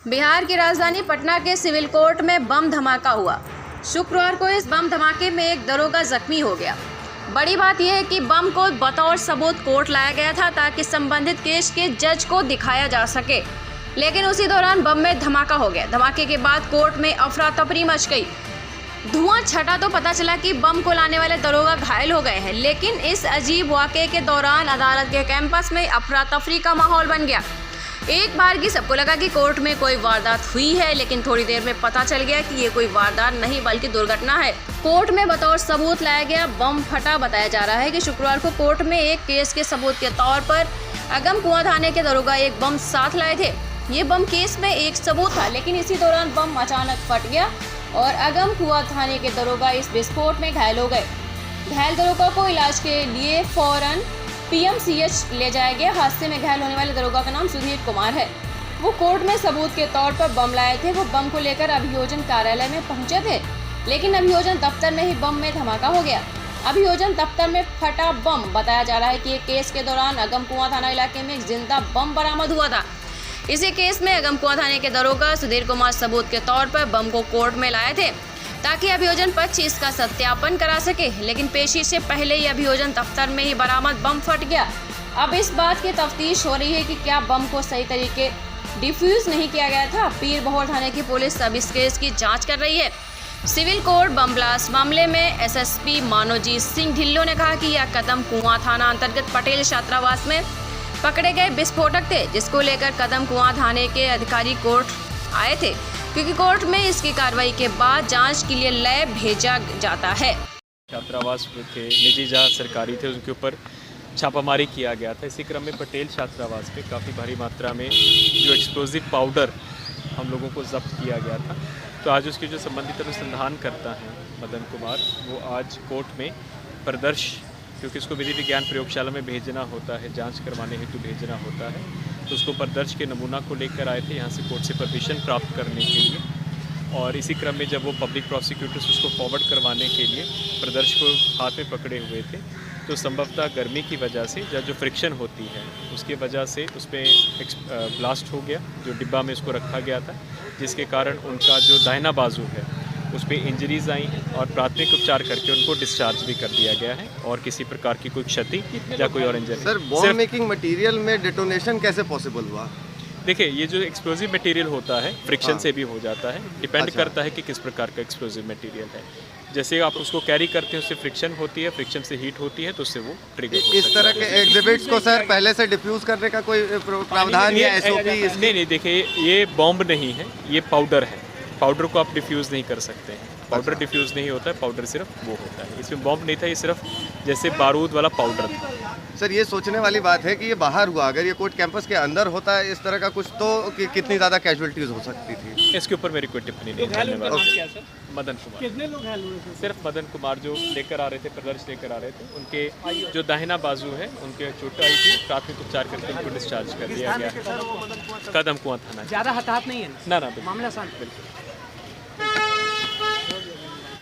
बिहार की राजधानी पटना के सिविल कोर्ट में बम धमाका हुआ। शुक्रवार को इस बम धमाके में एक दरोगा जख्मी हो गया। बड़ी बात यह है कि बम को बतौर सबूत कोर्ट लाया गया था ताकि संबंधित केस के जज को दिखाया जा सके, लेकिन उसी दौरान बम में धमाका हो गया। धमाके के बाद कोर्ट में अफरा तफरी मच गई। धुआं छटा तो पता चला कि बम को लाने वाले दरोगा घायल हो गए हैं, लेकिन इस अजीब वाकये के दौरान अदालत के कैंपस में अफरा तफरी का माहौल बन गया। एक बार की सबको लगा कि कोर्ट में कोई वारदात हुई है, लेकिन थोड़ी देर में पता चल गया कि ये कोई वारदात नहीं बल्कि दुर्घटना है। कोर्ट में बतौर सबूत लाया गया बम फटा। बताया जा रहा है कि शुक्रवार को कोर्ट में एक केस के सबूत के तौर पर अगम कुआं थाने के दरोगा एक बम साथ लाए थे। ये बम केस में एक सबूत था, लेकिन इसी दौरान बम अचानक फट गया और अगम कुआं थाने के दरोगा इस विस्फोट में घायल हो गए। घायल दरोगा को इलाज के लिए फौरन PMCH ले जाया गया। हादसे में घायल होने वाले दरोगा का नाम सुधीर कुमार है। वो कोर्ट में सबूत के तौर पर बम लाए थे। वो बम को लेकर अभियोजन कार्यालय में पहुंचे थे, लेकिन अभियोजन दफ्तर में ही बम में धमाका हो गया। अभियोजन दफ्तर में फटा बम। बताया जा रहा है कि एक केस के दौरान अगम कुआं थाना इलाके में एक जिंदा बम बरामद हुआ था। इसी केस में अगम कुआं थाने के दरोगा सुधीर कुमार सबूत के तौर पर बम को कोर्ट में लाए थे ताकि अभियोजन पक्ष इसका सत्यापन करा सके, लेकिन पेशी से पहले ही अभियोजन दफ्तर में ही बरामद बम फट गया। अब इस बात की तफ्तीश हो रही है कि क्या बम को सही तरीके डिफ्यूज नहीं किया गया था। पीर बहोर थाने की पुलिस अब इस केस की जांच कर रही है। सिविल कोर्ट बम ब्लास्ट मामले में SSP मानोजीत सिंह ढिल्लों ने कहा कि यह कदम कुआं थाना अंतर्गत पटेल छात्रावास में पकड़े गए विस्फोटक थे, जिसको लेकर कदम कुआं थाने के अधिकारी कोर्ट आए थे, क्योंकि कोर्ट में इसकी कार्रवाई के बाद जांच के लिए लैब भेजा जाता है। छात्रावास थे निजी जहाँ सरकारी थे, उनके ऊपर छापामारी किया गया था। इसी क्रम में पटेल छात्रावास पे काफ़ी भारी मात्रा में जो एक्सप्लोजिव पाउडर हम लोगों को जब्त किया गया था। तो आज उसके जो संबंधित अनुसंधान करता है मदन कुमार, वो आज कोर्ट में प्रदर्श, क्योंकि इसको विधि विज्ञान प्रयोगशाला में भेजना होता है, जांच करवाने हेतु भेजना होता है, तो उसको प्रदर्श के नमूना को लेकर आए थे यहाँ से कोर्ट से परमिशन प्राप्त करने के लिए। और इसी क्रम में जब वो पब्लिक प्रोसिक्यूटर्स उसको फॉरवर्ड करवाने के लिए प्रदर्श को हाथ में पकड़े हुए थे, तो संभवतः गर्मी की वजह से जो फ्रिक्शन होती है उसकी वजह से उस पर ब्लास्ट हो गया, जो डिब्बा में उसको रखा गया था, जिसके कारण उनका जो दाहिना बाजू है उस पर इंजरीज आई हैं और प्राथमिक उपचार करके उनको डिस्चार्ज भी कर दिया गया है और किसी प्रकार की कोई क्षति या कोई और injury. Sir, bomb making material में डिटोनेशन कैसे पॉसिबल हुआ? देखिए, ये जो एक्सप्लोजिव मटेरियल होता है फ्रिक्शन से भी हो जाता है, डिपेंड करता है कि किस प्रकार का एक्सप्लोजिव मटेरियल है। जैसे आप उसको कैरी करते हैं उससे फ्रिक्शन होती है, फ्रिक्शन से हीट होती है, तो उससे वो ट्रिगर होता है। इस तरह के एग्जिबिट्स को सर पहले से डिफ्यूज करने का कोई प्रावधान या SOP? नहीं, देखिए ये बॉम्ब नहीं है, ये पाउडर है। पाउडर को आप डिफ्यूज़ नहीं कर सकते हैं। पाउडर डिफ्यूज़ नहीं होता है, पाउडर सिर्फ वो होता है। इसमें बॉम्ब नहीं था, ये सिर्फ जैसे बारूद वाला पाउडर था। सर, ये सोचने वाली बात है कि ये बाहर हुआ, अगर ये कोर्ट कैंपस के अंदर होता है इस तरह का कुछ, तो कितनी ज़्यादा कैजुअलिटीज हो सकती थी? इसके ऊपर मेरी कोई टिप्पणी नहीं है। मदन कुमार। कितने लोग घायल हुए थे? सिर्फ मदन कुमार जो लेकर आ रहे थे, प्रदर्श लेकर आ रहे थे, उनके जो दाहिना बाजू है उनके चोट आई थी, प्राथमिक उपचार करके उनको डिस्चार्ज कर दिया गया है। कदम कुआं थाना। ज़्यादा हताहत नहीं है ना, मामला शांत। बिल्कुल।